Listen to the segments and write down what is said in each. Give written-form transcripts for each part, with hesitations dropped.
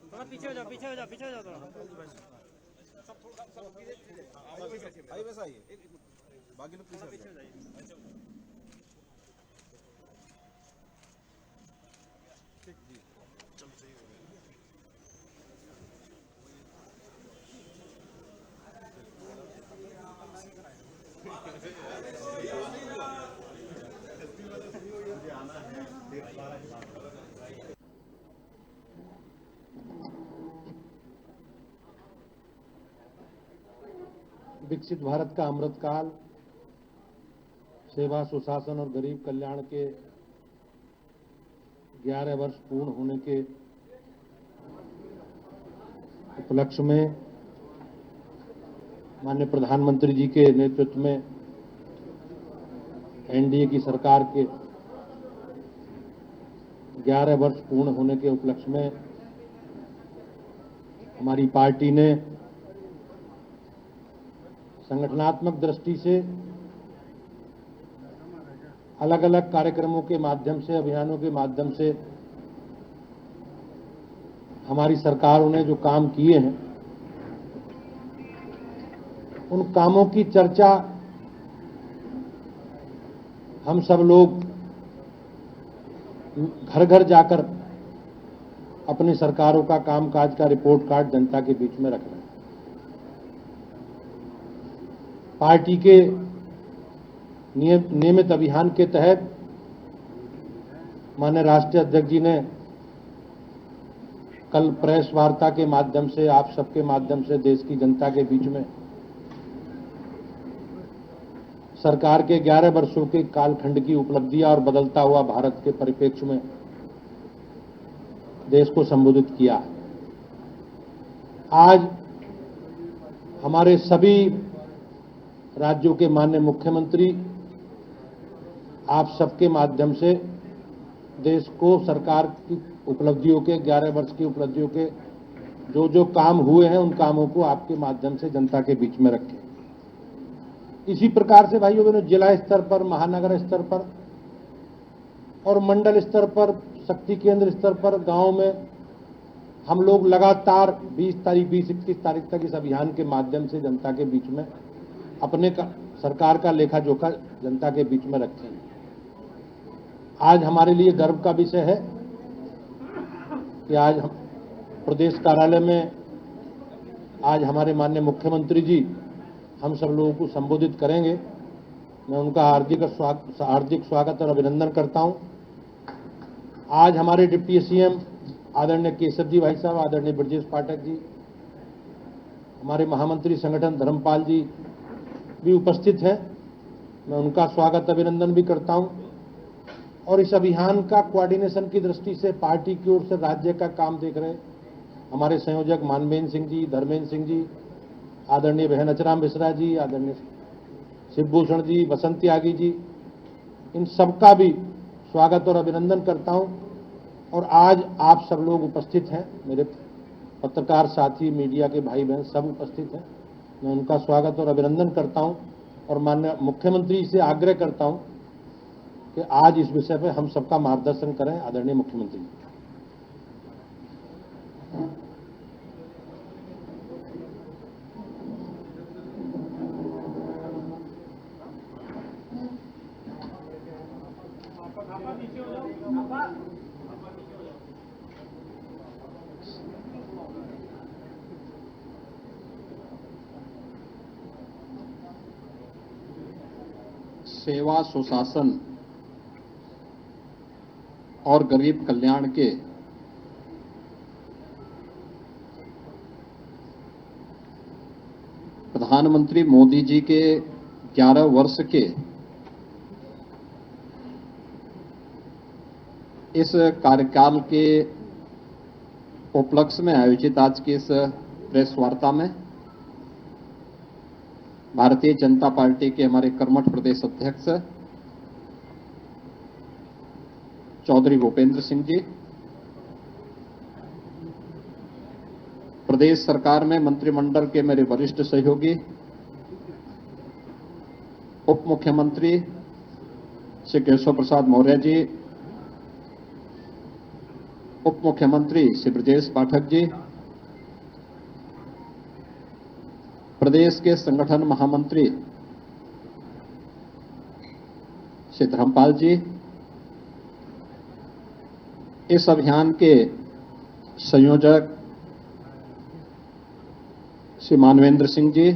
थोड़ा पीछे हो जाओ, पीछे हो जाओ, पीछे हो जाओ थोड़ा। आई वैसा आइए, बाकी लोग पीछे हो जाइए। विकसित भारत का अमृतकाल, सेवा सुशासन और गरीब कल्याण के 11 वर्ष पूर्ण होने के उपलक्ष्य में माननीय प्रधानमंत्री जी के नेतृत्व में एनडीए की सरकार के 11 वर्ष पूर्ण होने के उपलक्ष्य में हमारी पार्टी ने संगठनात्मक दृष्टि से अलग अलग कार्यक्रमों के माध्यम से, अभियानों के माध्यम से हमारी सरकारों ने जो काम किए हैं उन कामों की चर्चा हम सब लोग घर घर जाकर अपनी सरकारों का कामकाज का रिपोर्ट कार्ड जनता के बीच में रख रहे हैं। पार्टी के नियमित अभियान के तहत माननीय राष्ट्रीय अध्यक्ष जी ने कल प्रेस वार्ता के माध्यम से, आप सबके माध्यम से देश की जनता के बीच में सरकार के 11 वर्षों के कालखंड की उपलब्धियां और बदलता हुआ भारत के परिप्रेक्ष्य में देश को संबोधित किया। आज हमारे सभी राज्यों के माननीय मुख्यमंत्री आप सबके माध्यम से देश को सरकार की उपलब्धियों के 11 वर्ष की उपलब्धियों के जो जो काम हुए हैं उन कामों को आपके माध्यम से जनता के बीच में रखें। इसी प्रकार से भाइयों बहनों, जिला स्तर पर, महानगर स्तर पर और मंडल स्तर पर, शक्ति केंद्र स्तर पर, गांव में हम लोग लगातार 20-21 तारीख तक इस अभियान के माध्यम से जनता के बीच में अपने सरकार का लेखा जोखा जनता के बीच में रखें। आज हमारे लिए गर्व का विषय है कि आज हम प्रदेश कार्यालय में आज हमारे माननीय मुख्यमंत्री जी हम सब लोगों को संबोधित करेंगे। मैं उनका हार्दिक स्वागत और अभिनंदन करता हूं। आज हमारे डिप्टी सीएम आदरणीय केशव जी भाई साहब, आदरणीय ब्रजेश पाठक जी, हमारे महामंत्री संगठन धर्मपाल जी भी उपस्थित हैं। मैं उनका स्वागत अभिनंदन भी करता हूं। और इस अभियान का कोऑर्डिनेशन की दृष्टि से पार्टी की ओर से राज्य का काम देख रहे हमारे संयोजक मानवेंद्र सिंह जी, धर्मेंद्र सिंह जी, आदरणीय बहन अचराम मिश्रा जी, आदरणीय शिवभूषण जी, बसंत त्यागी जी, इन सबका भी स्वागत और अभिनंदन करता हूं। और आज आप सब लोग उपस्थित हैं, मेरे पत्रकार साथी, मीडिया के भाई बहन सब उपस्थित हैं। मैं उनका स्वागत और अभिनंदन करता हूं और माननीय मुख्यमंत्री से आग्रह करता हूं कि आज इस विषय पर हम सबका मार्गदर्शन करें। आदरणीय मुख्यमंत्री जी, सेवा सुशासन और गरीब कल्याण के प्रधानमंत्री मोदी जी के 11 वर्ष के इस कार्यकाल के उपलक्ष्य में आयोजित आज की इस प्रेस वार्ता में भारतीय जनता पार्टी के हमारे कर्मठ प्रदेश अध्यक्ष चौधरी भूपेंद्र सिंह जी, प्रदेश सरकार में मंत्रिमंडल के मेरे वरिष्ठ सहयोगी, उप मुख्यमंत्री श्री केशव प्रसाद मौर्य जी, उप मुख्यमंत्री श्री ब्रजेश पाठक जी, प्रदेश के संगठन महामंत्री श्री धर्मपाल जी, इस अभियान के संयोजक श्री मानवेंद्र सिंह जी,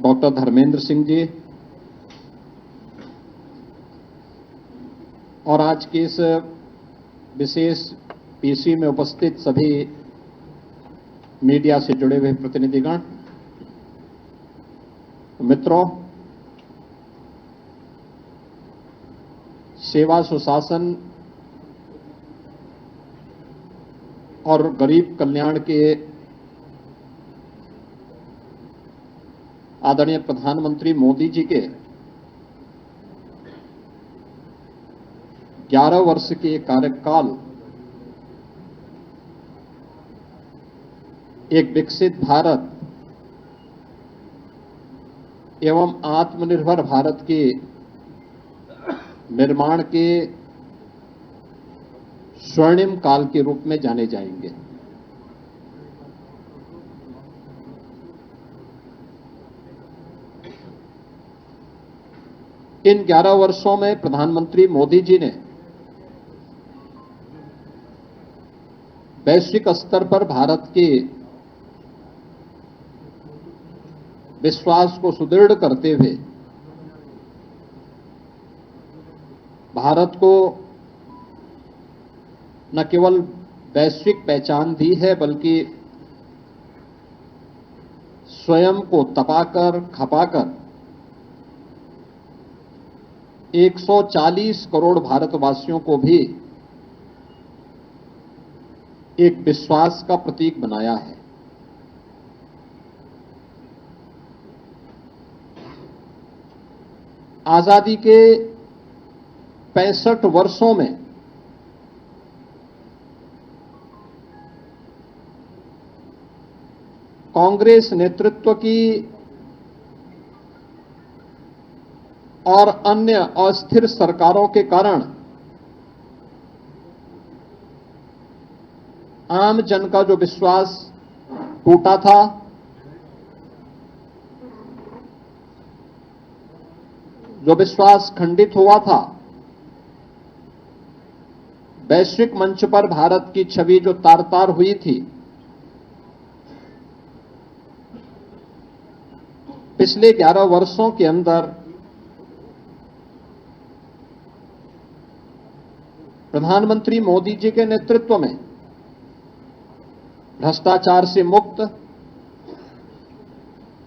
डॉक्टर धर्मेंद्र सिंह जी और आज की इस विशेष पीसी में उपस्थित सभी मीडिया से जुड़े हुए प्रतिनिधिगण, मित्रों, सेवा सुशासन और गरीब कल्याण के आदरणीय प्रधानमंत्री मोदी जी के 11 वर्ष के कार्यकाल एक विकसित भारत एवं आत्मनिर्भर भारत के निर्माण के स्वर्णिम काल के रूप में जाने जाएंगे। इन 11 वर्षों में प्रधानमंत्री मोदी जी ने वैश्विक स्तर पर भारत के विश्वास को सुदृढ़ करते हुए भारत को न केवल वैश्विक पहचान दी है, बल्कि स्वयं को तपाकर खपाकर 140 करोड़ भारतवासियों को भी एक विश्वास का प्रतीक बनाया है। आजादी के 65 वर्षों में कांग्रेस नेतृत्व की और अन्य अस्थिर सरकारों के कारण आम जन का जो विश्वास टूटा था, जो विश्वास खंडित हुआ था, वैश्विक मंच पर भारत की छवि जो तार-तार हुई थी, पिछले 11 वर्षों के अंदर प्रधानमंत्री मोदी जी के नेतृत्व में भ्रष्टाचार से मुक्त,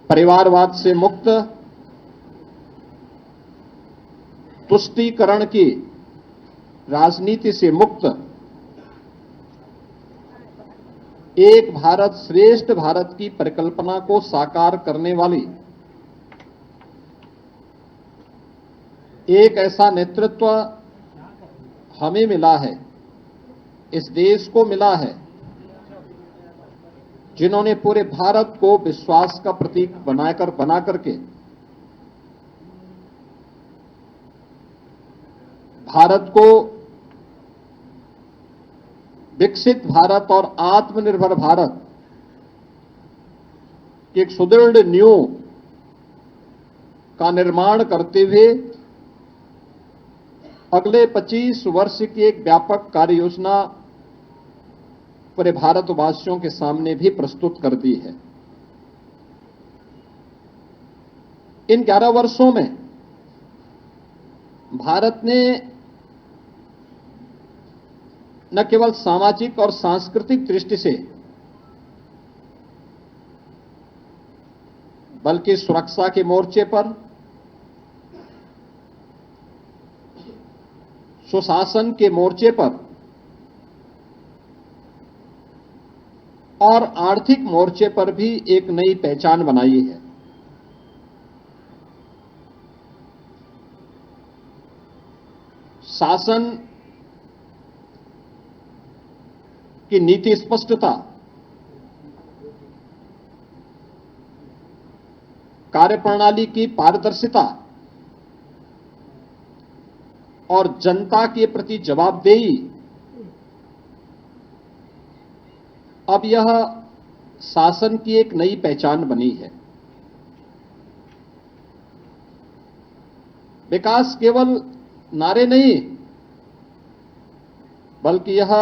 परिवारवाद से मुक्त, तुष्टीकरण की राजनीति से मुक्त एक भारत श्रेष्ठ भारत की परिकल्पना को साकार करने वाली एक ऐसा नेतृत्व हमें मिला है, इस देश को मिला है, जिन्होंने पूरे भारत को विश्वास का प्रतीक बना करके भारत को विकसित भारत और आत्मनिर्भर भारत की एक सुदृढ़ नींव का निर्माण करते हुए अगले 25 वर्ष की एक व्यापक कार्य योजना पूरे भारतवासियों के सामने भी प्रस्तुत कर दी है। इन 11 वर्षों में भारत ने न केवल सामाजिक और सांस्कृतिक दृष्टि से, बल्कि सुरक्षा के मोर्चे पर, सुशासन के मोर्चे पर और आर्थिक मोर्चे पर भी एक नई पहचान बनाई है। शासन की नीति स्पष्टता, कार्यप्रणाली की पारदर्शिता, और जनता के प्रति जवाबदेही, अब यह शासन की एक नई पहचान बनी है। विकास केवल नारे नहीं, बल्कि यह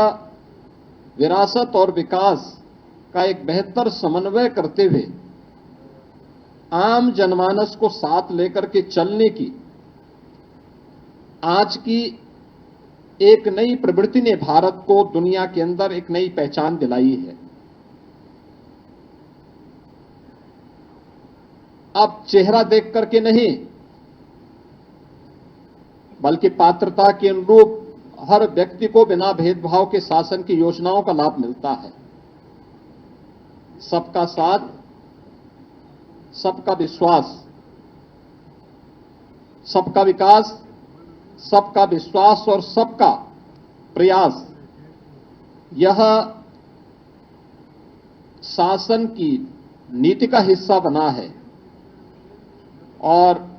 विरासत और विकास का एक बेहतर समन्वय करते हुए आम जनमानस को साथ लेकर के चलने की आज की एक नई प्रवृत्ति ने भारत को दुनिया के अंदर एक नई पहचान दिलाई है। अब चेहरा देख करके नहीं, बल्कि पात्रता के अनुरूप हर व्यक्ति को बिना भेदभाव के शासन की योजनाओं का लाभ मिलता है। सबका साथ, सबका विश्वास, सबका विकास, सबका विश्वास और सबका प्रयास, यह शासन की नीति का हिस्सा बना है। और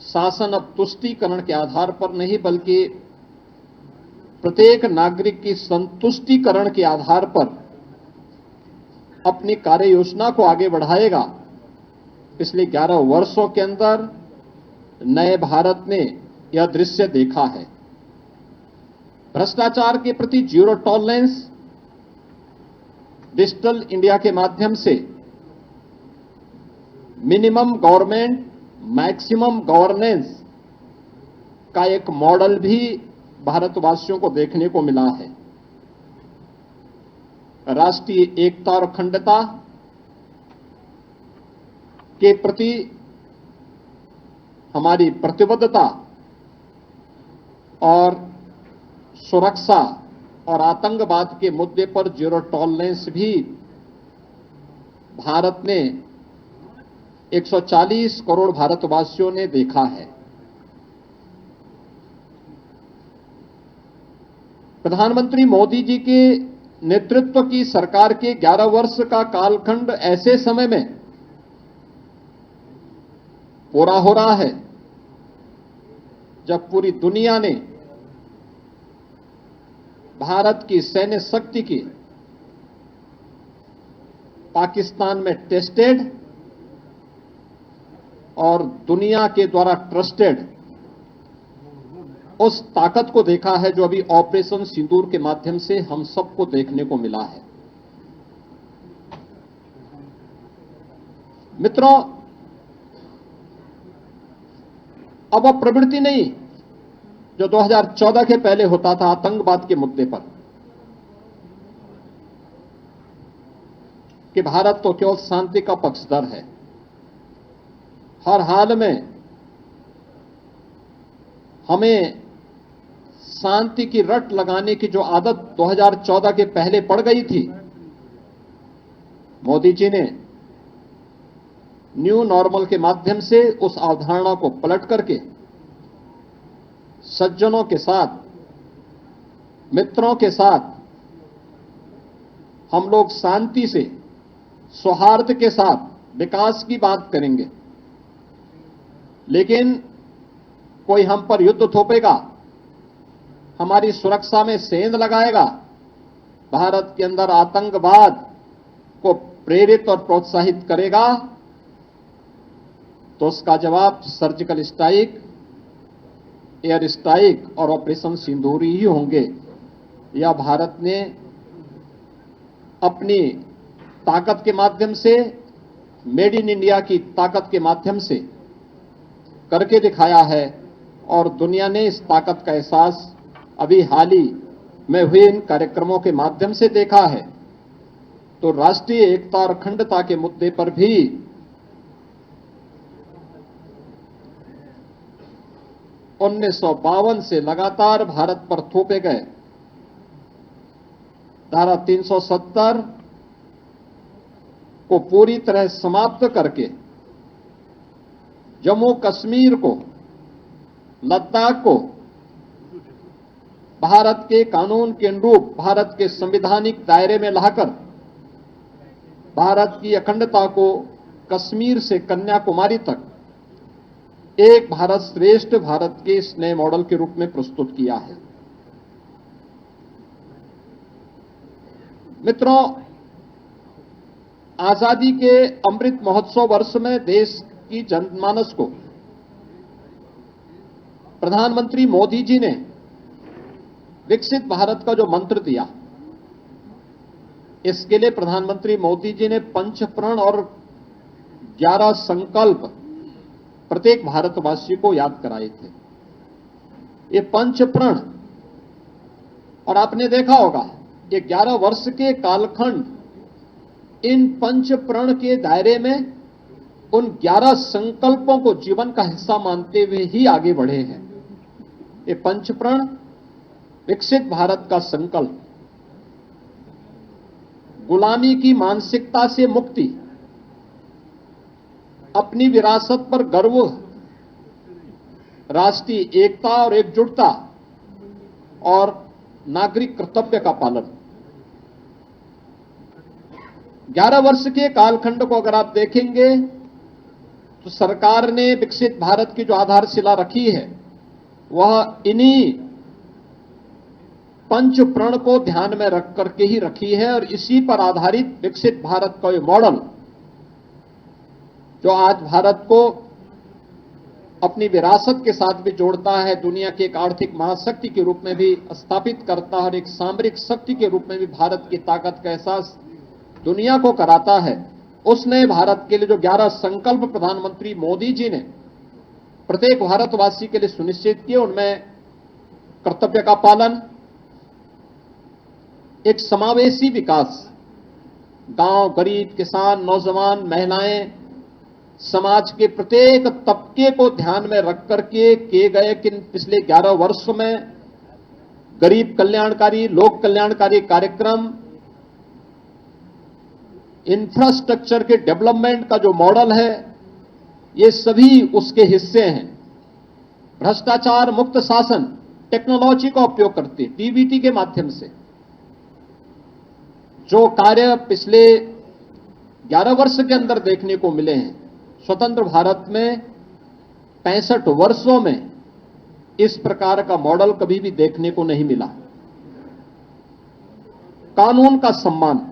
शासन अब तुष्टीकरण के आधार पर नहीं, बल्कि प्रत्येक नागरिक की संतुष्टीकरण के आधार पर अपनी कार्य योजना को आगे बढ़ाएगा। पिछले 11 वर्षों के अंदर नए भारत ने यह दृश्य देखा है। भ्रष्टाचार के प्रति जीरो टॉलरेंस, डिजिटल इंडिया के माध्यम से मिनिमम गवर्नमेंट मैक्सिमम गवर्नेंस का एक मॉडल भी भारतवासियों को देखने को मिला है। राष्ट्रीय एकता और अखंडता के प्रति हमारी प्रतिबद्धता और सुरक्षा और आतंकवाद के मुद्दे पर जीरो टॉलरेंस भी भारत ने 140 करोड़ भारतवासियों ने देखा है। प्रधानमंत्री मोदी जी के नेतृत्व की सरकार के 11 वर्ष का कालखंड ऐसे समय में पूरा हो रहा है जब पूरी दुनिया ने भारत की सैन्य शक्ति की पाकिस्तान में टेस्टेड और दुनिया के द्वारा ट्रस्टेड उस ताकत को देखा है जो अभी ऑपरेशन सिंदूर के माध्यम से हम सबको देखने को मिला है। मित्रों, अब वह प्रवृत्ति नहीं जो 2014 के पहले होता था आतंकवाद के मुद्दे पर, कि भारत तो केवल शांति का पक्षधर है, हर हाल में हमें शांति की रट लगाने की जो आदत 2014 के पहले पड़ गई थी, मोदी जी ने न्यू नॉर्मल के माध्यम से उस अवधारणा को पलट करके सज्जनों के साथ, मित्रों के साथ हम लोग शांति से, सौहार्द के साथ विकास की बात करेंगे। लेकिन कोई हम पर युद्ध थोपेगा, हमारी सुरक्षा में सेंध लगाएगा, भारत के अंदर आतंकवाद को प्रेरित और प्रोत्साहित करेगा, तो उसका जवाब सर्जिकल स्ट्राइक, एयर स्ट्राइक और ऑपरेशन सिंदूर ही होंगे। यह भारत ने अपनी ताकत के माध्यम से, मेड इन इंडिया की ताकत के माध्यम से करके दिखाया है और दुनिया ने इस ताकत का एहसास अभी हाल ही में हुए इन कार्यक्रमों के माध्यम से देखा है। तो राष्ट्रीय एकता और अखंडता के मुद्दे पर भी 1952 से लगातार भारत पर थोपे गए धारा 370 को पूरी तरह समाप्त करके जम्मू कश्मीर को, लद्दाख को भारत के कानून के अनुरूप, भारत के संवैधानिक दायरे में लाकर भारत की अखंडता को कश्मीर से कन्याकुमारी तक एक भारत श्रेष्ठ भारत के इस नए मॉडल के रूप में प्रस्तुत किया है। मित्रों, आजादी के अमृत महोत्सव वर्ष में देश की जनमानस को प्रधानमंत्री मोदी जी ने विकसित भारत का जो मंत्र दिया, इसके लिए प्रधानमंत्री मोदी जी ने 5 प्रण और 11 संकल्प प्रत्येक भारतवासी को याद कराए थे। ये 5 प्रण, और आपने देखा होगा ये 11 वर्ष के कालखंड इन 5 प्रण के दायरे में उन 11 संकल्पों को जीवन का हिस्सा मानते हुए ही आगे बढ़े हैं। ये 5 प्रण, विकसित भारत का संकल्प, गुलामी की मानसिकता से मुक्ति, अपनी विरासत पर गर्व, राष्ट्रीय एकता और एकजुटता और नागरिक कर्तव्य का पालन। 11 वर्ष के कालखंड को अगर आप देखेंगे तो सरकार ने विकसित भारत की जो आधारशिला रखी है वह इन्हीं 5 प्रण को ध्यान में रख करके ही रखी है, और इसी पर आधारित विकसित भारत का ये मॉडल जो आज भारत को अपनी विरासत के साथ भी जोड़ता है, दुनिया की एक आर्थिक महाशक्ति के रूप में भी स्थापित करता है और एक सामरिक शक्ति के रूप में भी भारत की ताकत का एहसास दुनिया को कराता है, उस नए भारत के लिए जो 11 संकल्प प्रधानमंत्री मोदी जी ने प्रत्येक भारतवासी के लिए सुनिश्चित किए, उनमें कर्तव्य का पालन, एक समावेशी विकास, गांव, गरीब, किसान, नौजवान, महिलाएं, समाज के प्रत्येक तबके को ध्यान में रख करके किए गए कि पिछले 11 वर्षों में गरीब कल्याणकारी, लोक कल्याणकारी कार्यक्रम, इंफ्रास्ट्रक्चर के डेवलपमेंट का जो मॉडल है, ये सभी उसके हिस्से हैं। भ्रष्टाचार मुक्त शासन, टेक्नोलॉजी का उपयोग करते, डीबीटी के माध्यम से जो कार्य पिछले 11 वर्ष के अंदर देखने को मिले हैं, स्वतंत्र भारत में 65 वर्षों में इस प्रकार का मॉडल कभी भी देखने को नहीं मिला। कानून का सम्मान,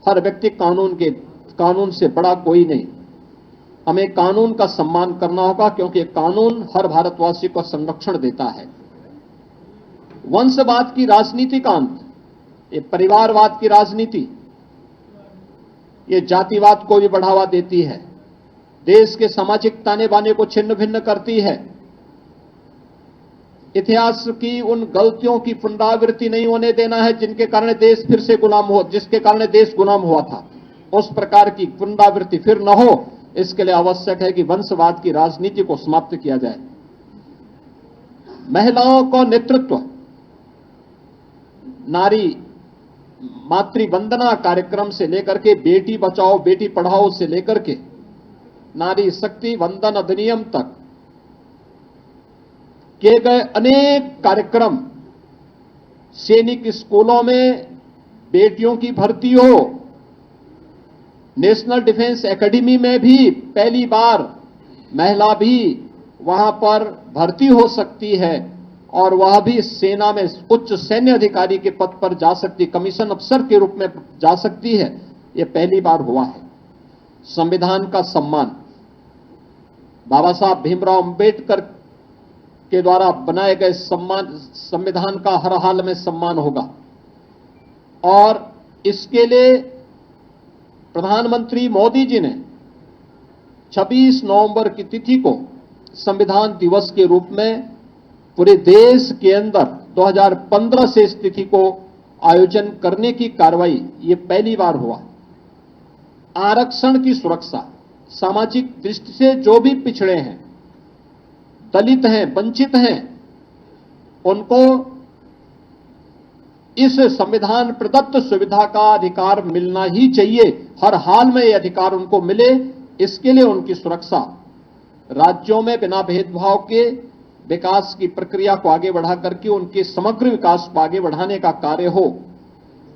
हर व्यक्ति कानून से बड़ा कोई नहीं, हमें कानून का सम्मान करना होगा क्योंकि कानून हर भारतवासी को संरक्षण देता है। वंशवाद की राजनीति का अंत, ये परिवारवाद की राजनीति, ये जातिवाद को भी बढ़ावा देती है, देश के सामाजिक ताने बाने को छिन्न भिन्न करती है, इतिहास की उन गलतियों की पुनरावृत्ति नहीं होने देना है जिनके कारण देश फिर से जिसके कारण देश गुलाम हुआ था, उस प्रकार की पुनरावृत्ति फिर न हो, इसके लिए आवश्यक है कि वंशवाद की राजनीति को समाप्त किया जाए। महिलाओं को नेतृत्व, नारी मातृवंदना कार्यक्रम से लेकर के बेटी बचाओ बेटी पढ़ाओ से लेकर के नारी शक्ति वंदन अधिनियम तक किए गए अनेक कार्यक्रम, सैनिक स्कूलों में बेटियों की भर्ती हो, नेशनल डिफेंस एकेडमी में भी पहली बार महिला भी वहां पर भर्ती हो सकती है और वह भी सेना में उच्च सैन्य अधिकारी के पद पर जा सकती, कमीशन अफसर के रूप में जा सकती है, यह पहली बार हुआ है। संविधान का सम्मान, बाबा साहब भीमराव अंबेडकर के द्वारा बनाए गए संविधान का हर हाल में सम्मान होगा, और इसके लिए प्रधानमंत्री मोदी जी ने 26 नवंबर की तिथि को संविधान दिवस के रूप में पूरे देश के अंदर 2015 से इस तिथि को आयोजन करने की कार्रवाई ये पहली बार हुआ। आरक्षण की सुरक्षा, सामाजिक दृष्टि से जो भी पिछड़े हैं, दलित हैं, वंचित हैं, उनको इस संविधान प्रदत्त सुविधा का अधिकार मिलना ही चाहिए, हर हाल में यह अधिकार उनको मिले। इसके लिए उनकी सुरक्षा, राज्यों में बिना भेदभाव के विकास की प्रक्रिया को आगे बढ़ा करके उनके समग्र विकास को आगे बढ़ाने का कार्य हो,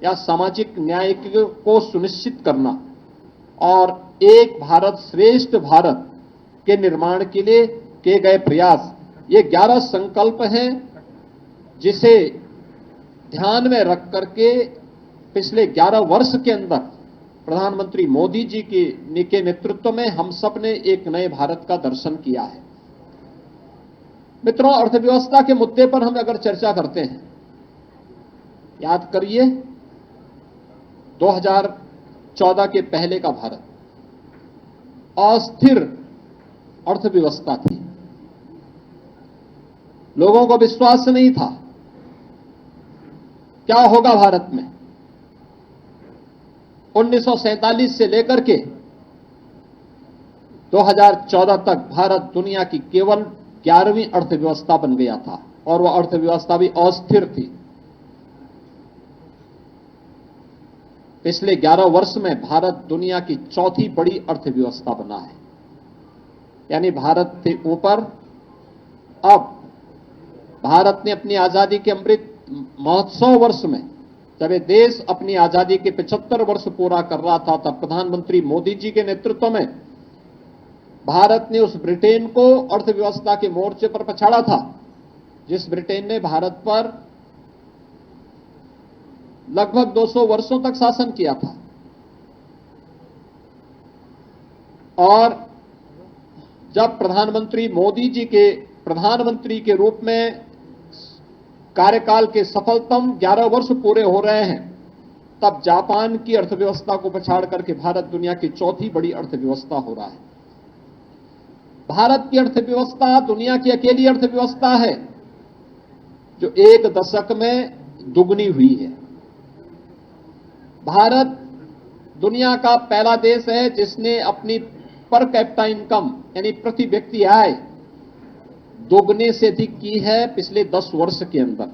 या सामाजिक न्याय को सुनिश्चित करना और एक भारत श्रेष्ठ भारत के निर्माण के लिए किए गए प्रयास, ये 11 संकल्प हैं जिसे ध्यान में रख करके पिछले 11 वर्ष के अंदर प्रधानमंत्री मोदी जी के नेतृत्व में हम सब ने एक नए भारत का दर्शन किया है। मित्रों, अर्थव्यवस्था के मुद्दे पर हम अगर चर्चा करते हैं, याद करिए 2014 के पहले का भारत अस्थिर अर्थव्यवस्था थी, लोगों को विश्वास नहीं था क्या होगा भारत में। 1947 से लेकर के 2014 तक भारत दुनिया की केवल 11वीं अर्थव्यवस्था बन गया था और वह अर्थव्यवस्था भी अस्थिर थी। पिछले 11 वर्ष में भारत दुनिया की चौथी बड़ी अर्थव्यवस्था बना है, यानी भारत से ऊपर। अब भारत ने अपनी आजादी के अमृत महोत्सव वर्ष में, जब ये देश अपनी आजादी के 75 वर्ष पूरा कर रहा था, तब प्रधानमंत्री मोदी जी के नेतृत्व में भारत ने उस ब्रिटेन को अर्थव्यवस्था के मोर्चे पर पछाड़ा था, जिस ब्रिटेन ने भारत पर लगभग 200 वर्षों तक शासन किया था। और जब प्रधानमंत्री मोदी जी के प्रधानमंत्री के रूप में कार्यकाल के सफलतम 11 वर्ष पूरे हो रहे हैं, तब जापान की अर्थव्यवस्था को पछाड़ करके भारत दुनिया की चौथी बड़ी अर्थव्यवस्था हो रहा है। भारत की अर्थव्यवस्था दुनिया की अकेली अर्थव्यवस्था है जो एक दशक में दुगनी हुई है। भारत दुनिया का पहला देश है जिसने अपनी पर कैपिटा इनकम यानी प्रति व्यक्ति आय दोगुने से अधिक की है पिछले 10 वर्ष के अंदर।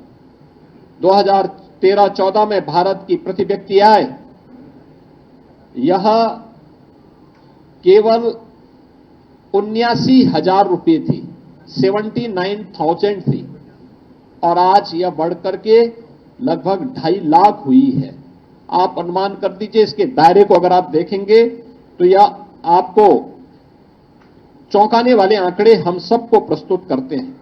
2013-14 में भारत की प्रति व्यक्ति आय यह केवल 79,000 रुपये थी, 79,000 थी, और आज यह बढ़कर के लगभग 2.5 लाख हुई है। आप अनुमान कर दीजिए, इसके दायरे को अगर आप देखेंगे तो यह आपको चौंकाने वाले आंकड़े हम सबको प्रस्तुत करते हैं।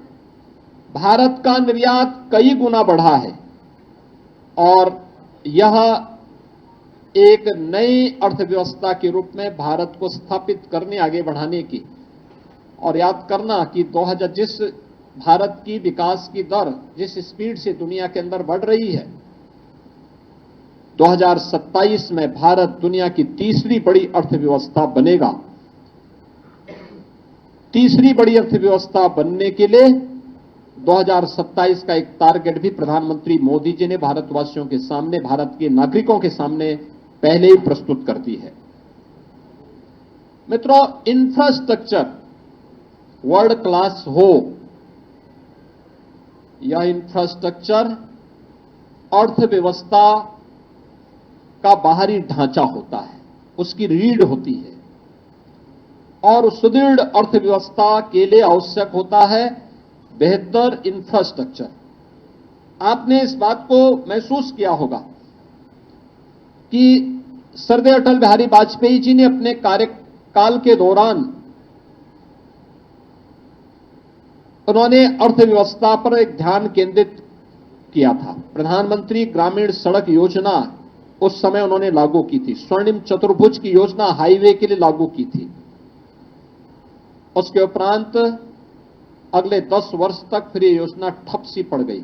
भारत का निर्यात कई गुना बढ़ा है और यह एक नई अर्थव्यवस्था के रूप में भारत को स्थापित करने, आगे बढ़ाने की। और याद करना कि 2000 जिस भारत की विकास की दर जिस स्पीड से दुनिया के अंदर बढ़ रही है, 2027 में भारत दुनिया की तीसरी बड़ी अर्थव्यवस्था बनेगा। तीसरी बड़ी अर्थव्यवस्था बनने के लिए 2027 का एक टारगेट भी प्रधानमंत्री मोदी जी ने भारतवासियों के सामने, भारत के नागरिकों के सामने पहले ही प्रस्तुत कर दी है। मित्रों, इंफ्रास्ट्रक्चर वर्ल्ड क्लास हो, यह इंफ्रास्ट्रक्चर अर्थव्यवस्था का बाहरी ढांचा होता है, उसकी रीढ़ होती है, और उस सुदृढ़ अर्थव्यवस्था के लिए आवश्यक होता है बेहतर इंफ्रास्ट्रक्चर। आपने इस बात को महसूस किया होगा कि सरदार अटल बिहारी वाजपेयी जी ने अपने कार्यकाल के दौरान उन्होंने अर्थव्यवस्था पर एक ध्यान केंद्रित किया था। प्रधानमंत्री ग्रामीण सड़क योजना उस समय उन्होंने लागू की थी, स्वर्णिम चतुर्भुज की योजना हाईवे के लिए लागू की थी। उसके उपरांत अगले 10 वर्ष तक फिर ये योजना ठप सी पड़ गई।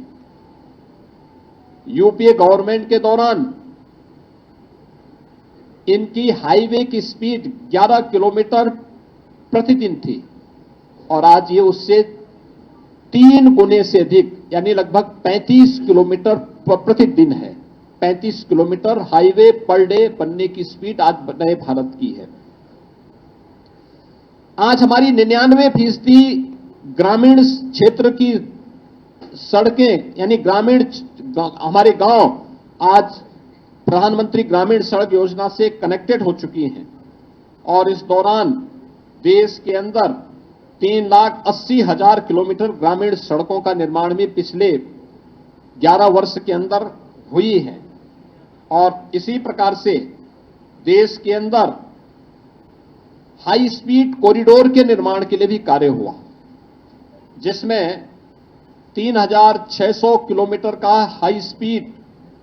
यूपीए गवर्नमेंट के दौरान इनकी हाईवे की स्पीड 11 किलोमीटर प्रतिदिन थी और आज ये उससे 3 गुने से अधिक यानी लगभग 35 किलोमीटर प्रतिदिन है। 35 किलोमीटर हाईवे पर डे बनने की स्पीड आज नए भारत की है। आज हमारी 99% ग्रामीण क्षेत्र की सड़कें यानी ग्रामीण हमारे गांव आज प्रधानमंत्री ग्रामीण सड़क योजना से कनेक्टेड हो चुकी हैं और इस दौरान देश के अंदर 3,80,000 किलोमीटर ग्रामीण सड़कों का निर्माण भी पिछले 11 वर्ष के अंदर हुई है। और इसी प्रकार से देश के अंदर हाई स्पीड कॉरिडोर के निर्माण के लिए भी कार्य हुआ, जिसमें 3600 किलोमीटर का हाई स्पीड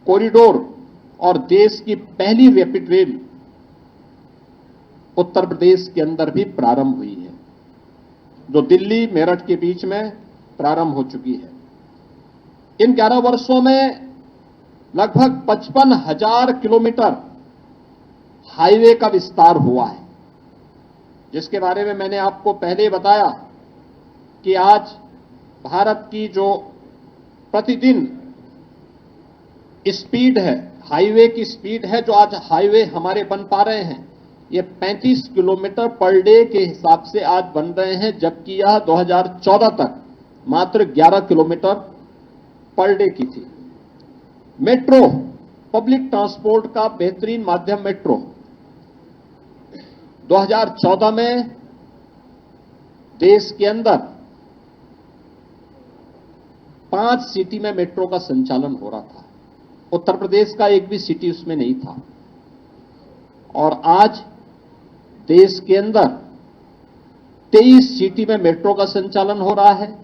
कॉरिडोर और देश की पहली रैपिड रेल उत्तर प्रदेश के अंदर भी प्रारंभ हुई है, जो दिल्ली मेरठ के बीच में प्रारंभ हो चुकी है। इन 11 वर्षों में लगभग 55,000 किलोमीटर हाईवे का विस्तार हुआ है, जिसके बारे में मैंने आपको पहले बताया कि आज भारत की जो प्रतिदिन स्पीड है, हाईवे की स्पीड है, जो आज हाईवे हमारे बन पा रहे हैं, ये 35 किलोमीटर पर डे के हिसाब से आज बन रहे हैं, जबकि यह 2014 तक मात्र 11 किलोमीटर पर डे की थी। मेट्रो, पब्लिक ट्रांसपोर्ट का बेहतरीन माध्यम मेट्रो, 2014 में देश के अंदर 5 सिटी में मेट्रो का संचालन हो रहा था। उत्तर प्रदेश का एक भी सिटी उसमें नहीं था, और आज देश के अंदर 23 सिटी में मेट्रो का संचालन हो रहा है।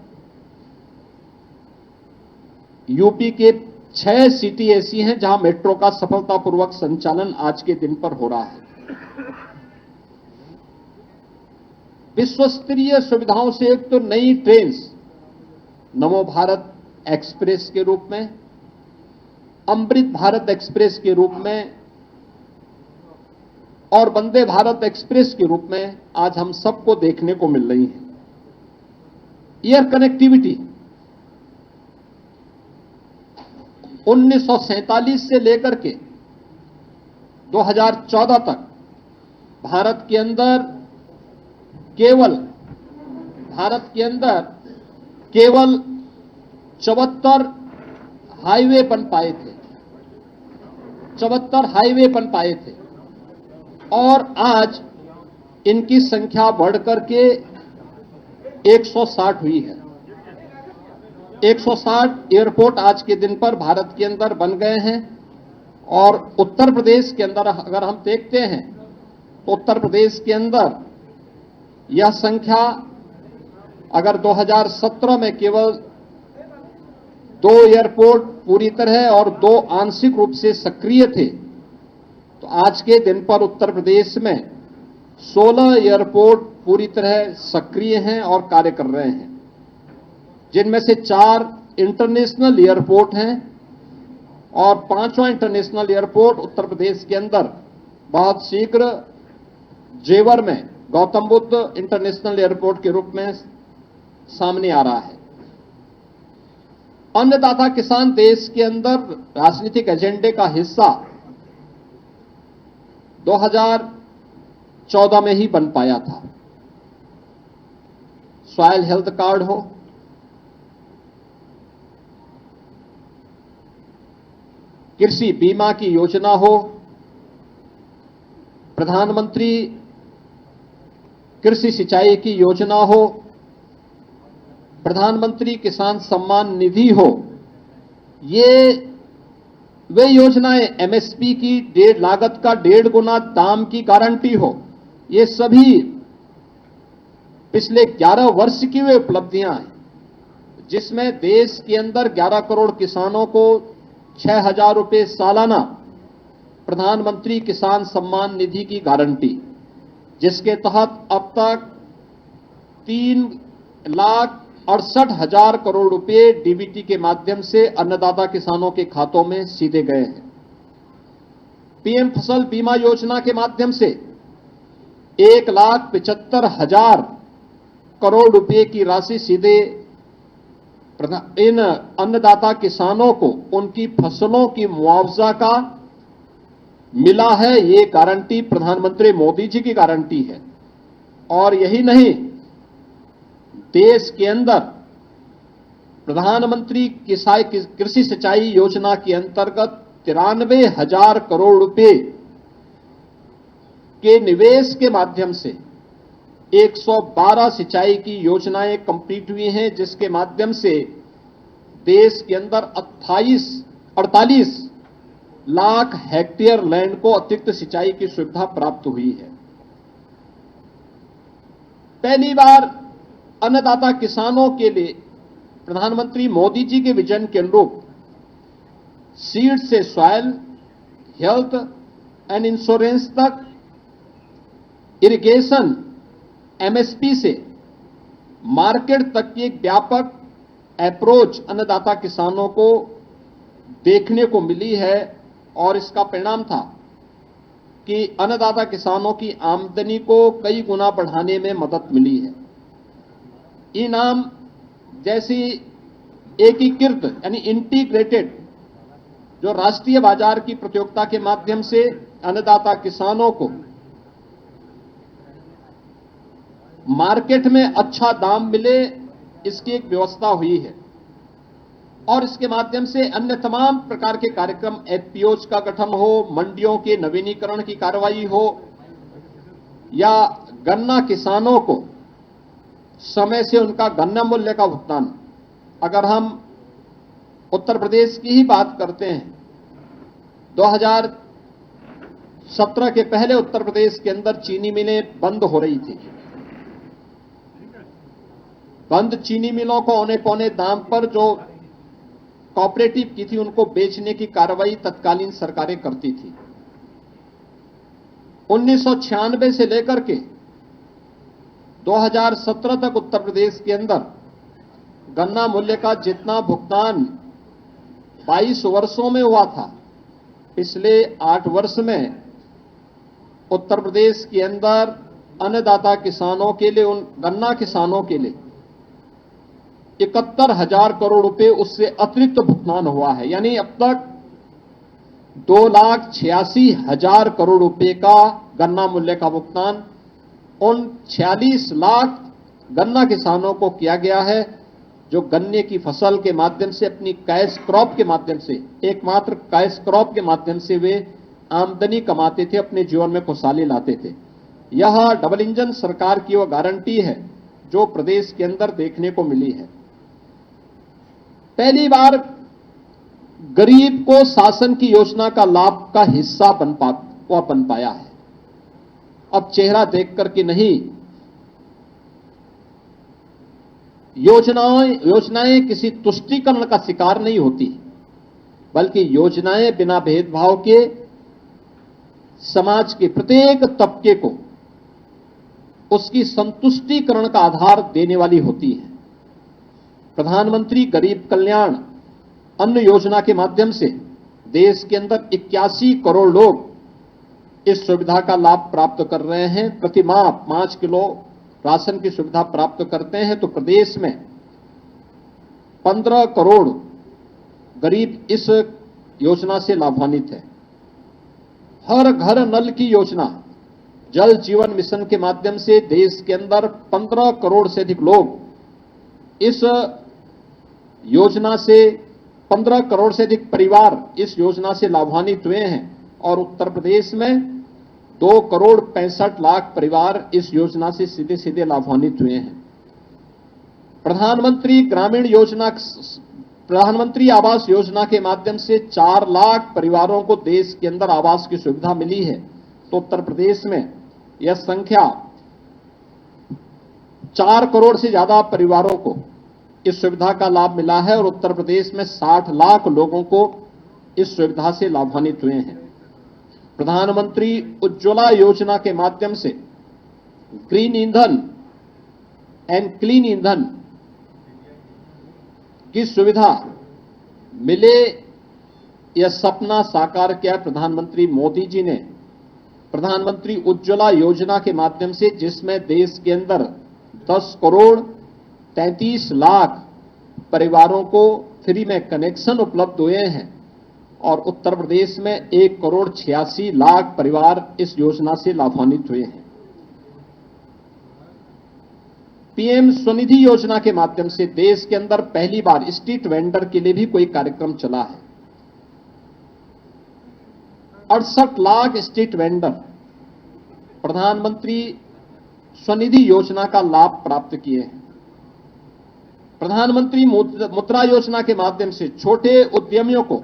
यूपी के 6 सिटी ऐसी हैं जहां मेट्रो का सफलतापूर्वक संचालन आज के दिन पर हो रहा है। विश्वस्तरीय सुविधाओं से एक तो नई ट्रेन नमो भारत एक्सप्रेस के रूप में, अमृत भारत एक्सप्रेस के रूप में और वंदे भारत एक्सप्रेस के रूप में आज हम सबको देखने को मिल रही है। एयर कनेक्टिविटी 1947 से लेकर के 2014 तक भारत के अंदर केवल 74 हाईवे बन पाए थे, 74 हाईवे बन पाए थे, और आज इनकी संख्या बढ़कर के 160 हुई है। 160 एयरपोर्ट आज के दिन पर भारत के अंदर बन गए हैं, और उत्तर प्रदेश के अंदर अगर हम देखते हैं तो उत्तर प्रदेश के अंदर यह संख्या अगर 2017 में केवल 2 एयरपोर्ट पूरी तरह और 2 आंशिक रूप से सक्रिय थे, तो आज के दिन पर उत्तर प्रदेश में 16 एयरपोर्ट पूरी तरह सक्रिय हैं और कार्य कर रहे हैं, जिनमें से 4 इंटरनेशनल एयरपोर्ट हैं, और 5वां इंटरनेशनल एयरपोर्ट उत्तर प्रदेश के अंदर बहुत शीघ्र जेवर में गौतम बुद्ध इंटरनेशनल एयरपोर्ट के रूप में सामने आ रहा है। अन्नदाता किसान देश के अंदर राजनीतिक एजेंडे का हिस्सा 2014 में ही बन पाया था। सॉइल हेल्थ कार्ड हो, कृषि बीमा की योजना हो, प्रधानमंत्री कृषि सिंचाई की योजना हो, प्रधानमंत्री किसान सम्मान निधि हो, ये वे योजनाएं, एमएसपी की लागत का 1.5 गुना दाम की गारंटी हो, ये सभी पिछले 11 वर्ष की वे उपलब्धियां हैं, जिसमें देश के अंदर 11 करोड़ किसानों को 6,000 रुपए सालाना प्रधानमंत्री किसान सम्मान निधि की गारंटी, जिसके तहत अब तक 3,68,000 करोड़ रुपए डीबीटी के माध्यम से अन्नदाता किसानों के खातों में सीधे गए हैं। पीएम फसल बीमा योजना के माध्यम से 1,75,000 करोड़ रुपए की राशि सीधे इन अन्नदाता किसानों को उनकी फसलों की मुआवजा का मिला है। ये गारंटी प्रधानमंत्री मोदी जी की गारंटी है। और यही नहीं, देश के अंदर प्रधानमंत्री कृषि सिंचाई योजना के अंतर्गत 93,000 करोड़ रुपए के निवेश के माध्यम से 112 सिंचाई की योजनाएं कंप्लीट हुई हैं, जिसके माध्यम से देश के अंदर 48 लाख हेक्टेयर लैंड को अतिरिक्त सिंचाई की सुविधा प्राप्त हुई है। पहली बार अन्नदाता किसानों के लिए प्रधानमंत्री मोदी जी के विजन के अनुरूप सीड से सॉइल, हेल्थ एंड इंश्योरेंस तक, इरिगेशन, एमएसपी से मार्केट तक की एक व्यापक अप्रोच अन्नदाता किसानों को देखने को मिली है और इसका परिणाम था कि अन्नदाता किसानों की आमदनी को कई गुना बढ़ाने में मदद मिली है। इनाम जैसी एकीकृत यानी इंटीग्रेटेड जो राष्ट्रीय बाजार की प्रतियोगिता के माध्यम से अन्नदाता किसानों को मार्केट में अच्छा दाम मिले, इसकी एक व्यवस्था हुई है और इसके माध्यम से अन्य तमाम प्रकार के कार्यक्रम, एफपीओज का गठन हो, मंडियों के नवीनीकरण की कार्रवाई हो या गन्ना किसानों को समय से उनका गन्ना मूल्य का भुगतान। अगर हम उत्तर प्रदेश की ही बात करते हैं, 2017 के पहले उत्तर प्रदेश के अंदर चीनी मिलें बंद हो रही थी। बंद चीनी मिलों को औने पौने दाम पर जो कोऑपरेटिव की थी उनको बेचने की कार्रवाई तत्कालीन सरकारें करती थी। 1996 से लेकर के 2017 तक उत्तर प्रदेश के अंदर गन्ना मूल्य का जितना भुगतान 22 वर्षों में हुआ था, पिछले 8 वर्ष में उत्तर प्रदेश के अंदर अन्नदाता किसानों के लिए, उन गन्ना किसानों के लिए 71,000 करोड़ रुपए उससे अतिरिक्त भुगतान हुआ है। यानी अब तक 2,86,000 करोड़ रुपए का गन्ना मूल्य का भुगतान उन 46 लाख गन्ना किसानों को किया गया है जो गन्ने की फसल के माध्यम से, अपनी कैश क्रॉप के माध्यम से, एकमात्र कैश क्रॉप के माध्यम से वे आमदनी कमाते थे, अपने जीवन में खुशहाली लाते थे। यह डबल इंजन सरकार की वह गारंटी है जो प्रदेश के अंदर देखने को मिली है। पहली बार गरीब को शासन की योजना का लाभ का हिस्सा बन पाया है। अब चेहरा देख करके नहीं, योजनाएं किसी तुष्टीकरण का शिकार नहीं होती, बल्कि योजनाएं बिना भेदभाव के समाज के प्रत्येक तबके को उसकी संतुष्टिकरण का आधार देने वाली होती है। प्रधानमंत्री गरीब कल्याण अन्न योजना के माध्यम से देश के अंदर 81 करोड़ लोग इस सुविधा का लाभ प्राप्त कर रहे हैं। प्रति माह 5 किलो राशन की सुविधा प्राप्त करते हैं, तो प्रदेश में 15 करोड़ गरीब इस योजना से लाभान्वित है। हर घर नल की योजना, जल जीवन मिशन के माध्यम से देश के अंदर 15 करोड़ से अधिक लोग इस योजना से, 15 करोड़ से अधिक परिवार इस योजना से लाभान्वित हुए हैं और उत्तर प्रदेश में 2 करोड़ 65 लाख परिवार इस योजना से सीधे सीधे लाभान्वित हुए हैं। प्रधानमंत्री आवास योजना के माध्यम से 4 लाख परिवारों को देश के अंदर आवास की सुविधा मिली है, तो उत्तर प्रदेश में यह संख्या 4 करोड़ से ज्यादा परिवारों को इस सुविधा का लाभ मिला है और उत्तर प्रदेश में 60 लाख लोगों को इस सुविधा से लाभान्वित हुए हैं। प्रधानमंत्री उज्ज्वला योजना के माध्यम से ग्रीन ईंधन एंड क्लीन ईंधन की सुविधा मिले, यह सपना साकार किया प्रधानमंत्री मोदी जी ने। प्रधानमंत्री उज्ज्वला योजना के माध्यम से, जिसमें देश के अंदर 10 करोड़ 33 लाख परिवारों को फ्री में कनेक्शन उपलब्ध हुए हैं और उत्तर प्रदेश में 1 करोड़ 86 लाख परिवार इस योजना से लाभान्वित हुए हैं। पीएम स्वनिधि योजना के माध्यम से देश के अंदर पहली बार स्ट्रीट वेंडर के लिए भी कोई कार्यक्रम चला है। 68 लाख स्ट्रीट वेंडर प्रधानमंत्री स्वनिधि योजना का लाभ प्राप्त किए हैं। प्रधानमंत्री मुद्रा योजना के माध्यम से छोटे उद्यमियों को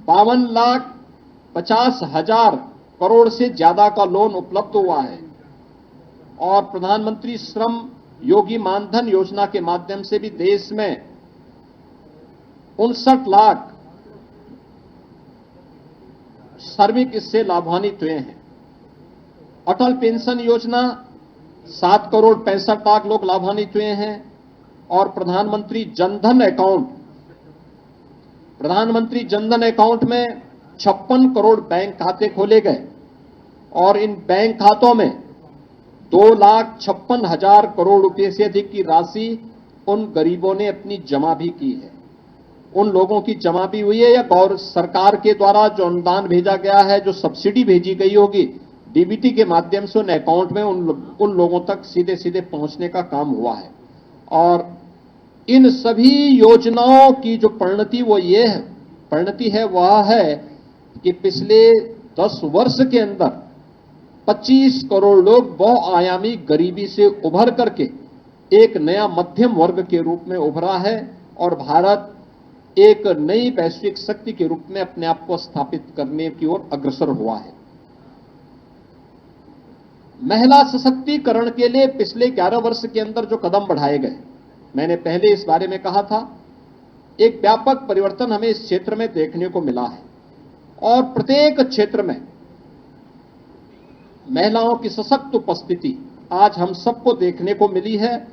52,50,000 करोड़ से ज्यादा का लोन उपलब्ध हुआ है। और प्रधानमंत्री श्रम योगी मानधन योजना के माध्यम से भी देश में 59 लाख श्रमिक इससे लाभान्वित हुए हैं। अटल पेंशन योजना 7 करोड़ 65 लाख लोग लाभान्वित हुए हैं और प्रधानमंत्री जनधन अकाउंट में 56 करोड़ बैंक खाते खोले गए और इन बैंक खातों में 2,56,000 करोड़ रुपए से अधिक की राशि उन गरीबों ने अपनी जमा भी की है। उन लोगों की जमा भी हुई है या गौर सरकार के द्वारा जो अनुदान भेजा गया है, जो सब्सिडी भेजी गई होगी डीबीटी के माध्यम से उन अकाउंट में उन लोगों तक सीधे सीधे पहुंचने का काम हुआ है। और इन सभी योजनाओं की जो परिणति है वह है कि पिछले 10 वर्ष के अंदर 25 करोड़ लोग बहुआयामी गरीबी से उभर करके एक नया मध्यम वर्ग के रूप में उभरा है और भारत एक नई वैश्विक शक्ति के रूप में अपने आप को स्थापित करने की ओर अग्रसर हुआ है। महिला सशक्तिकरण के लिए पिछले 11 वर्ष के अंदर जो कदम बढ़ाए गए, मैंने पहले इस बारे में कहा था, एक व्यापक परिवर्तन हमें इस क्षेत्र में देखने को मिला है और प्रत्येक क्षेत्र में महिलाओं की सशक्त उपस्थिति आज हम सबको देखने को मिली है,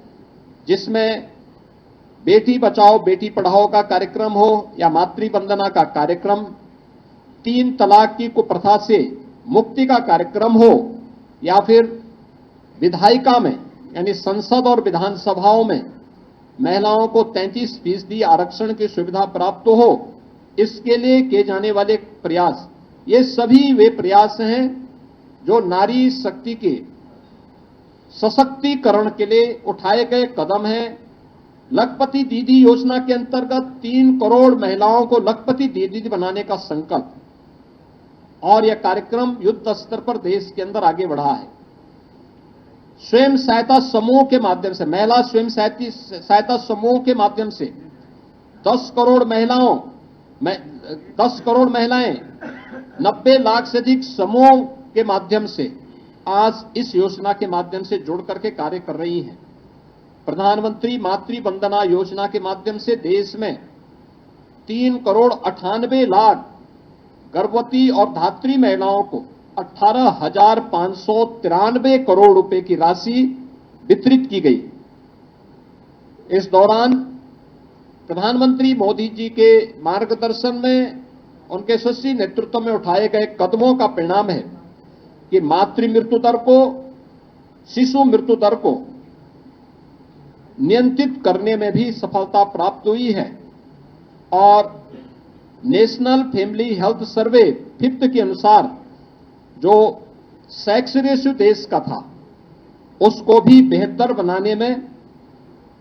जिसमें बेटी बचाओ बेटी पढ़ाओ का कार्यक्रम हो या मातृ वंदना का कार्यक्रम, 3 तलाक की कुप्रथा से मुक्ति का कार्यक्रम हो या फिर विधायिका में यानी संसद और विधानसभाओं में महिलाओं को 33% आरक्षण की सुविधा प्राप्त हो, इसके लिए किए जाने वाले प्रयास, ये सभी वे प्रयास हैं जो नारी शक्ति के सशक्तिकरण के लिए उठाए गए कदम हैं। लखपति दीदी योजना के अंतर्गत 3 करोड़ महिलाओं को लखपति दीदी बनाने का संकल्प और यह कार्यक्रम युद्ध स्तर पर देश के अंदर आगे बढ़ा है। स्वयं सहायता समूह के माध्यम से, महिला स्वयं सहायता समूह के माध्यम से 10 करोड़ महिलाएं 90 लाख से अधिक समूह के माध्यम से आज इस योजना के माध्यम से जुड़ करके कार्य कर रही हैं। प्रधानमंत्री मातृ वंदना योजना के माध्यम से देश में 3 करोड़ 98 लाख गर्भवती और धात्री महिलाओं को 18,593 करोड़ रुपए की राशि वितरित की गई। इस दौरान प्रधानमंत्री मोदी जी के मार्गदर्शन में, उनके यशस्वी नेतृत्व में उठाए गए कदमों का परिणाम है कि मातृ मृत्यु दर को, शिशु मृत्यु दर को नियंत्रित करने में भी सफलता प्राप्त हुई है और national family health survey 5th के अनुसार जो सेक्स रेशियो देश का था उसको भी बेहतर बनाने में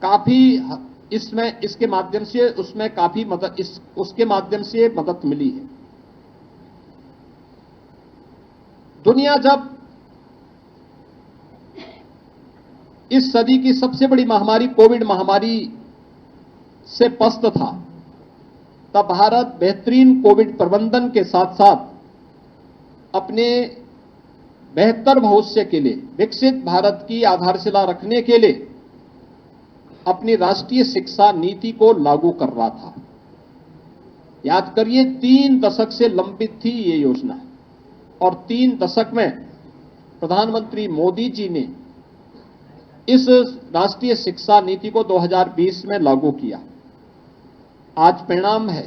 काफी इसके माध्यम से उसमें काफी उसके माध्यम से मदद मिली है। दुनिया जब इस सदी की सबसे बड़ी महामारी कोविड महामारी से पस्त था, तब भारत बेहतरीन कोविड प्रबंधन के साथ साथ अपने बेहतर भविष्य के लिए, विकसित भारत की आधारशिला रखने के लिए अपनी राष्ट्रीय शिक्षा नीति को लागू कर रहा था। याद करिए 3 दशक से लंबित थी ये योजना और 3 दशक में प्रधानमंत्री मोदी जी ने इस राष्ट्रीय शिक्षा नीति को 2020 में लागू किया। आज परिणाम है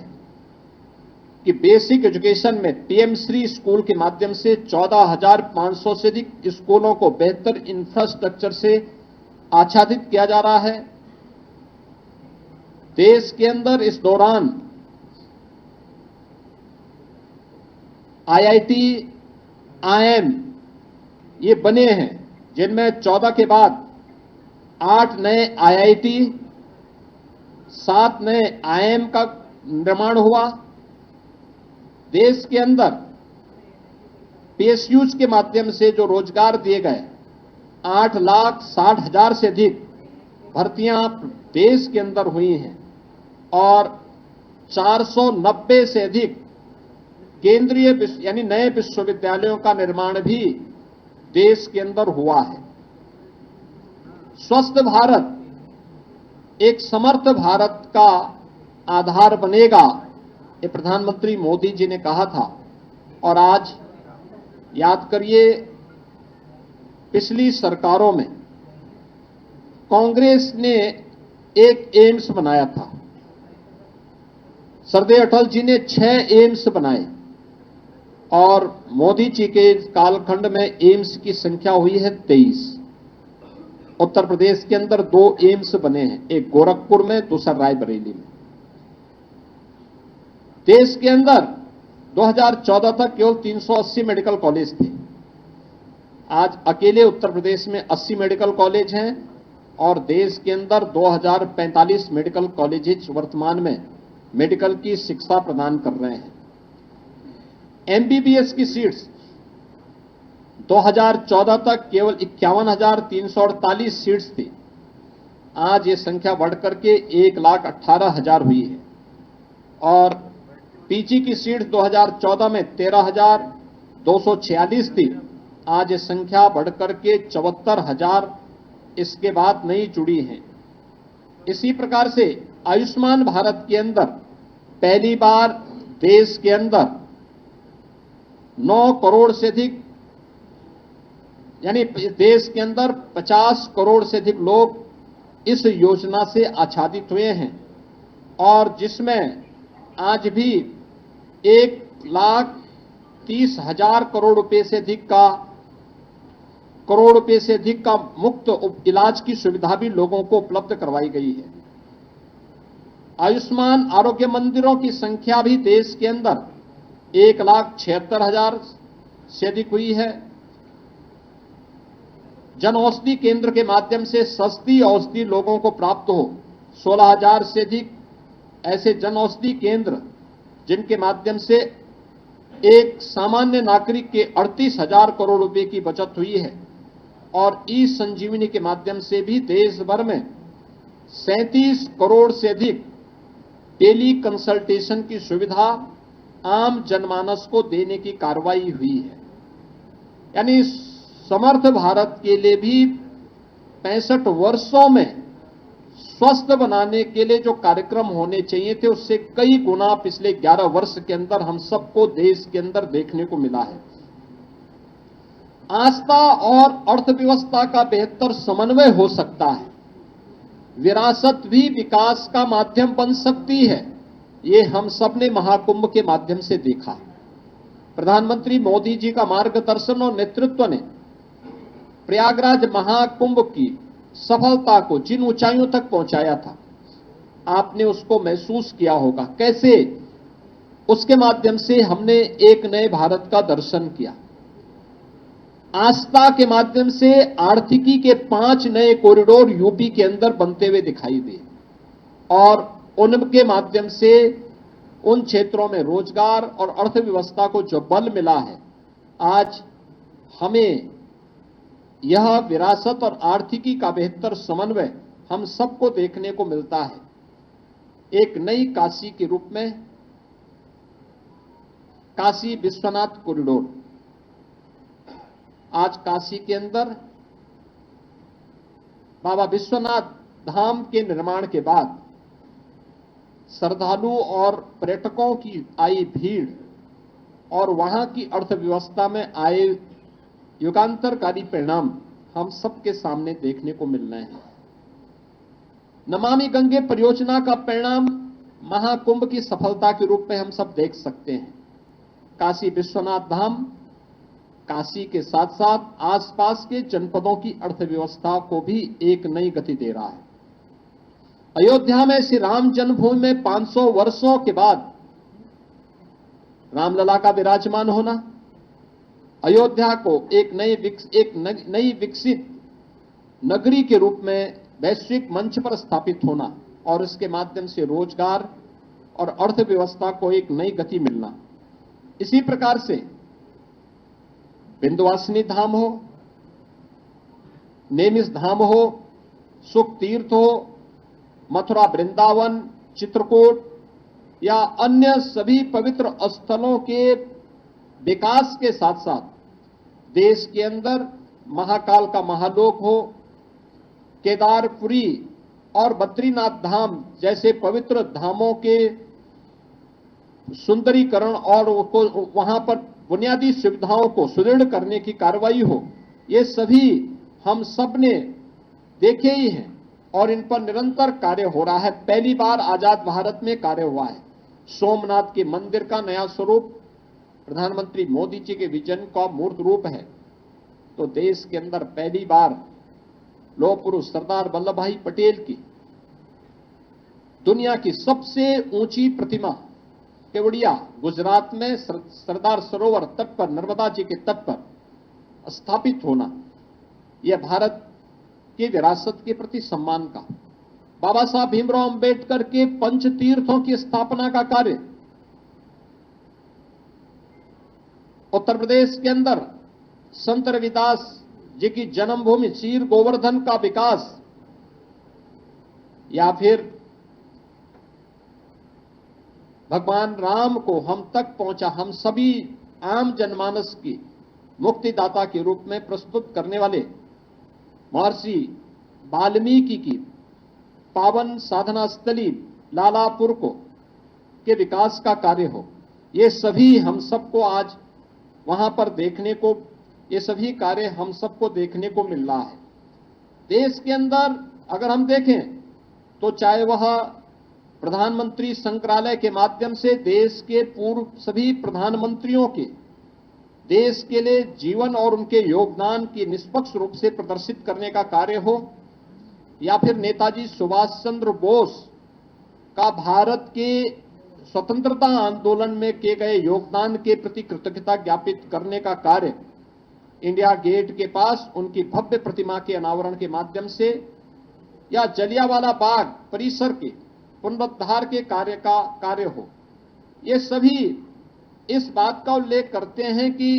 कि बेसिक एजुकेशन में पीएम श्री स्कूल के माध्यम से 14,500 से अधिक स्कूलों को बेहतर इंफ्रास्ट्रक्चर से आच्छादित किया जा रहा है। देश के अंदर इस दौरान आईआईटी, आईएम ये बने हैं, जिनमें 14 के बाद 8 नए आईआईटी, 7 नए आईएम का निर्माण हुआ। देश के अंदर पीएसयूज के माध्यम से जो रोजगार दिए गए 8,60,000 से अधिक भर्तियां देश के अंदर हुई हैं और 490 से अधिक केंद्रीय यानी नए विश्वविद्यालयों का निर्माण भी देश के अंदर हुआ है। स्वस्थ भारत एक समर्थ भारत का आधार बनेगा, ये प्रधानमंत्री मोदी जी ने कहा था। और आज याद करिए, पिछली सरकारों में कांग्रेस ने एक एम्स बनाया था, सरदार अटल जी ने 6 एम्स बनाए, और मोदी जी के कालखंड में एम्स की संख्या हुई है 23। उत्तर प्रदेश के अंदर 2 एम्स बने हैं, एक गोरखपुर में, दूसरा रायबरेली में। देश के अंदर 2014 तक केवल 380 मेडिकल कॉलेज थे। आज अकेले उत्तर प्रदेश में 80 मेडिकल कॉलेज हैं और देश के अंदर 2045 मेडिकल कॉलेजेस वर्तमान में मेडिकल की शिक्षा प्रदान कर रहे हैं। एमबीबीएस की सीट्स 2014 तक केवल 51,348 सीट्स थी। आज ये संख्या बढ़कर के 1,18,000 हुई है। और पीजी की सीट्स 2014 में 13,246 थी। आज ये संख्या बढ़कर के 74,000 इसके बाद नई जुड़ी हैं। इसी प्रकार से आयुष्मान भारत के अंदर पहली बार देश के अंदर 9 करोड़ से अधिक, यानी देश के अंदर 50 करोड़ से अधिक लोग इस योजना से आच्छादित हुए हैं, और जिसमें आज भी 1,30,000 करोड़ रुपए से अधिक का मुफ्त इलाज की सुविधा भी लोगों को उपलब्ध करवाई गई है। आयुष्मान आरोग्य मंदिरों की संख्या भी देश के अंदर 1,76,000 से अधिक हुई है। जन औषधि केंद्र के माध्यम से सस्ती औषधि लोगों को प्राप्त हो, 16,000 से अधिक ऐसे जन औषधि केंद्र जिनके माध्यम से एक सामान्य नागरिक के 38,000 करोड़ रुपए की बचत हुई है। और ई संजीवनी के माध्यम से भी देश भर में 37 करोड़ से अधिक टेली कंसल्टेशन की सुविधा आम जनमानस को देने की कार्रवाई हुई है। यानी समर्थ भारत के लिए भी 65 वर्षों में स्वस्थ बनाने के लिए जो कार्यक्रम होने चाहिए थे, उससे कई गुना पिछले 11 वर्ष के अंदर हम सबको देश के अंदर देखने को मिला है। आस्था और अर्थव्यवस्था का बेहतर समन्वय हो सकता है। विरासत भी विकास का माध्यम बन सकती है। ये हम सब ने महाकुंभ के माध्यम से देखा। प्रधानमंत्री मोदी जी का मार्गदर्शन और नेतृत्व ने प्रयागराज महाकुंभ की सफलता को जिन ऊंचाइयों तक पहुंचाया था, आपने उसको महसूस किया होगा। कैसे उसके माध्यम से हमने एक नए भारत का दर्शन किया। आस्था के माध्यम से आर्थिकी के 5 नए कॉरिडोर यूपी के अंदर बनते हुए दिखाई दिए, और उनके माध्यम से उन क्षेत्रों में रोजगार और अर्थव्यवस्था को जो बल मिला है, आज हमें यह विरासत और आर्थिकी का बेहतर समन्वय हम सबको देखने को मिलता है। एक नई काशी के रूप में काशी विश्वनाथ कॉरिडोर, आज काशी के अंदर बाबा विश्वनाथ धाम के निर्माण के बाद श्रद्धालु और पर्यटकों की आई भीड़ और वहां की अर्थव्यवस्था में आए युगांतरकारी परिणाम हम सबके सामने देखने को मिल रहे हैं। नमामि गंगे परियोजना का परिणाम महाकुंभ की सफलता के रूप में हम सब देख सकते हैं। काशी विश्वनाथ धाम काशी के साथ साथ आसपास के जनपदों की अर्थव्यवस्था को भी एक नई गति दे रहा है। अयोध्या में श्री राम जन्मभूमि में 500 वर्षों के बाद रामलला का विराजमान होना, अयोध्या को एक नई विकसित नगरी के रूप में वैश्विक मंच पर स्थापित होना, और इसके माध्यम से रोजगार और अर्थव्यवस्था को एक नई गति मिलना। इसी प्रकार से विंध्यवासिनी धाम हो, नेमिष धाम हो, सुख तीर्थ हो, मथुरा वृंदावन, चित्रकूट या अन्य सभी पवित्र स्थलों के विकास के साथ साथ देश के अंदर महाकाल का महालोक हो, केदारपुरी और बद्रीनाथ धाम जैसे पवित्र धामों के सुंदरीकरण और वहां पर बुनियादी सुविधाओं को सुदृढ़ करने की कार्रवाई हो, ये सभी हम सब ने देखे ही हैं और इन पर निरंतर कार्य हो रहा है। पहली बार आजाद भारत में कार्य हुआ है। सोमनाथ के मंदिर का नया स्वरूप प्रधानमंत्री मोदी जी के विजन का मूर्त रूप है। तो देश के अंदर पहली बार लौह पुरुष सरदार वल्लभ भाई पटेल की दुनिया की सबसे ऊंची प्रतिमा केवड़िया गुजरात में सरदार सरोवर तट पर, नर्मदा जी के तट पर स्थापित होना, यह भारत की विरासत के प्रति सम्मान का। बाबा साहब भीमराव अंबेडकर के पंच तीर्थों की स्थापना का कार्य उत्तर प्रदेश के अंदर संत रविदास जी की जन्मभूमि चीर गोवर्धन का विकास, या फिर भगवान राम को हम तक पहुंचा, हम सभी आम जनमानस की मुक्तिदाता के रूप में प्रस्तुत करने वाले महर्षि वाल्मीकि की पावन साधना स्थली लालापुर को के विकास का कार्य हो, ये सभी हम सबको आज वहां पर देखने को, ये सभी कार्य हम सबको देखने को मिल रहा है। देश के अंदर अगर हम देखें तो चाहे वह प्रधानमंत्री संग्रहालय के माध्यम से देश के पूर्व सभी प्रधानमंत्रियों के देश के लिए जीवन और उनके योगदान की निष्पक्ष रूप से प्रदर्शित करने का कार्य हो, या फिर नेताजी सुभाष चंद्र बोस का भारत के स्वतंत्रता आंदोलन में किए गए योगदान के प्रति कृतज्ञता ज्ञापित करने का कार्य इंडिया गेट के पास उनकी भव्य प्रतिमा के अनावरण के माध्यम से, या जलियांवाला बाग परिसर के पुनरुद्धार के कार्य हो, ये सभी इस बात का उल्लेख करते हैं कि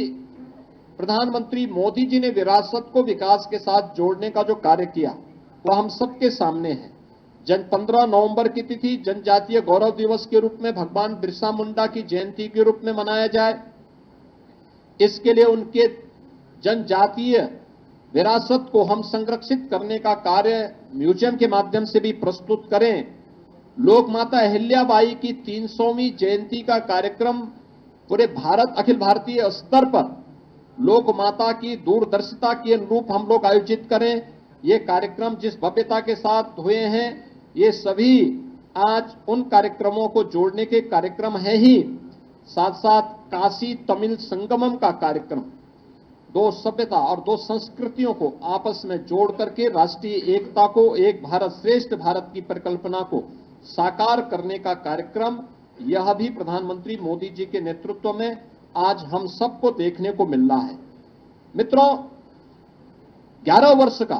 प्रधानमंत्री मोदी जी ने विरासत को विकास के साथ जोड़ने का जो कार्य किया वह हम सबके सामने है। 15 नवंबर की तिथि जनजातीय गौरव दिवस के रूप में भगवान बिरसा मुंडा की जयंती के रूप में मनाया जाए, इसके लिए उनके जनजातीय विरासत को हम संरक्षित करने का कार्य म्यूजियम के माध्यम से भी प्रस्तुत करें। लोक माता अहिल्याबाई की 300वीं जयंती का कार्यक्रम पूरे भारत अखिल भारतीय स्तर पर लोक माता की दूरदर्शिता के अनुरूप हम लोग आयोजित करें। ये कार्यक्रम जिस भव्यता के साथ हुए हैं, ये सभी आज उन कार्यक्रमों को जोड़ने के कार्यक्रम है ही। साथ साथ काशी तमिल संगमम का कार्यक्रम दो सभ्यता और दो संस्कृतियों को आपस में जोड़ करके राष्ट्रीय एकता को, एक भारत श्रेष्ठ भारत की परिकल्पना को साकार करने का कार्यक्रम, यह भी प्रधानमंत्री मोदी जी के नेतृत्व में आज हम सबको देखने को मिल रहा है। मित्रों, 11 वर्ष का